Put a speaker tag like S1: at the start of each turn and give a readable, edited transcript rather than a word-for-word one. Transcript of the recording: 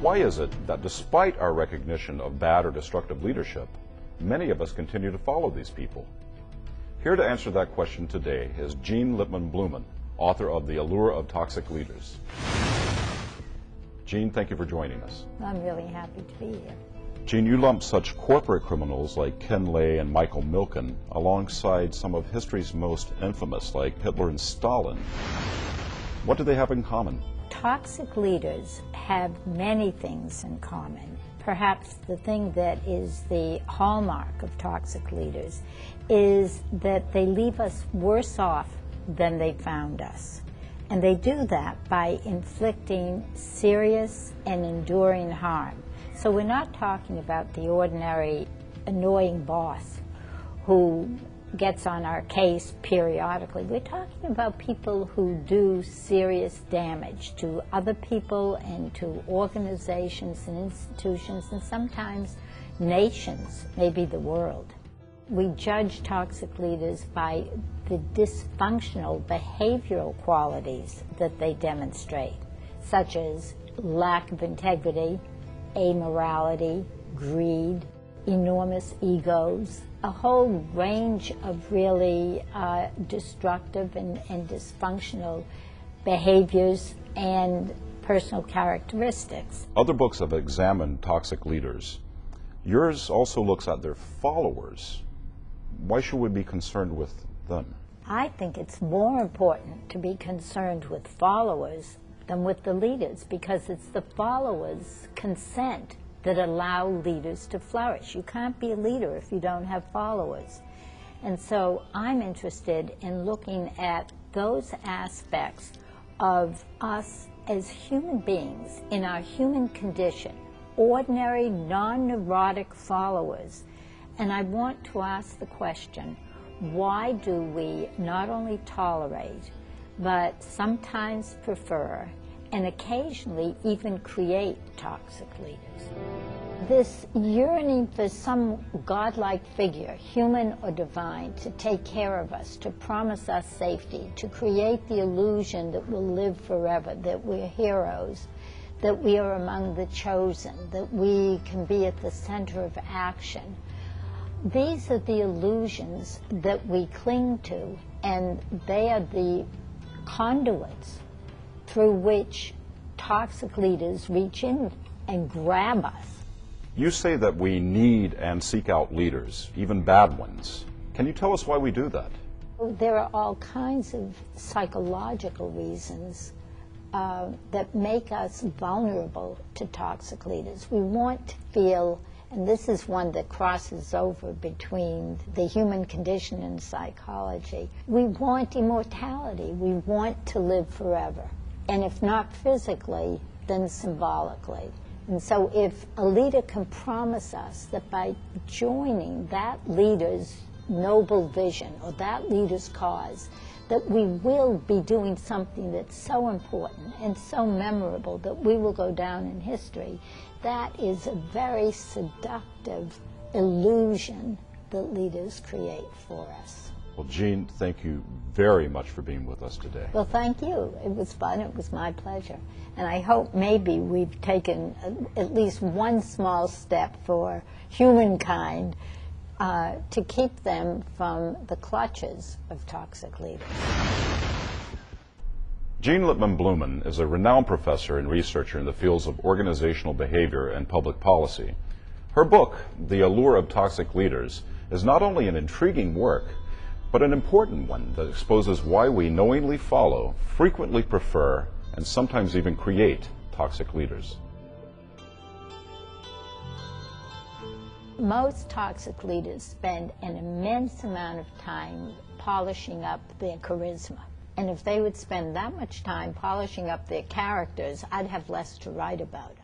S1: Why is it that despite our recognition of bad or destructive leadership, many of us continue to follow these people? Here to answer that question today is Jean Lipman-Blumen, author of The Allure of Toxic Leaders. Jean, thank you for joining us.
S2: I'm really happy to be here.
S1: Jean, you lump such corporate criminals like Ken Lay and Michael Milken alongside some of history's most infamous like Hitler and Stalin. What do they have in common?
S2: Toxic leaders have many things in common. Perhaps the thing that is the hallmark of toxic leaders is that they leave us worse off than they found us. And they do that by inflicting serious and enduring harm. So we're not talking about the ordinary annoying boss who gets on our case periodically. We're talking about people who do serious damage to other people and to organizations and institutions and sometimes nations, maybe the world. We judge toxic leaders by the dysfunctional behavioral qualities that they demonstrate, such as lack of integrity, amorality, greed, enormous egos, a whole range of really destructive and dysfunctional behaviors and personal characteristics.
S1: Other books have examined toxic leaders. Yours also looks at their followers. Why should we be concerned with them?
S2: I think it's more important to be concerned with followers than with the leaders, because it's the followers' consent that allow leaders to flourish. You can't be a leader if you don't have followers. And so I'm interested in looking at those aspects of us as human beings in our human condition, ordinary, non-neurotic followers. And I want to ask the question, why do we not only tolerate, but sometimes prefer, and occasionally even create toxic leaders? This yearning for some godlike figure, human or divine, to take care of us, to promise us safety, to create the illusion that we'll live forever, that we're heroes, that we are among the chosen, that we can be at the center of action. These are the illusions that we cling to, and they are the conduits through which toxic leaders reach in and grab us.
S1: You say that we need and seek out leaders, even bad ones. Can you tell us why we do that?
S2: There are all kinds of psychological reasons that make us vulnerable to toxic leaders. We want to feel, and this is one that crosses over between the human condition and psychology, we want immortality. We want to live forever. And if not physically, then symbolically. And so if a leader can promise us that by joining that leader's noble vision or that leader's cause, that we will be doing something that's so important and so memorable that we will go down in history, that is a very seductive illusion that leaders create for us.
S1: Well, Jean, thank you very much for being with us today.
S2: Well, thank you. It was fun. It was my pleasure. And I hope maybe we've taken at least one small step for humankind to keep them from the clutches of toxic leaders.
S1: Jean Lipman-Blumen is a renowned professor and researcher in the fields of organizational behavior and public policy. Her book, The Allure of Toxic Leaders, is not only an intriguing work, but an important one that exposes why we knowingly follow, frequently prefer, and sometimes even create toxic leaders.
S2: Most toxic leaders spend an immense amount of time polishing up their charisma. And if they would spend that much time polishing up their characters, I'd have less to write about.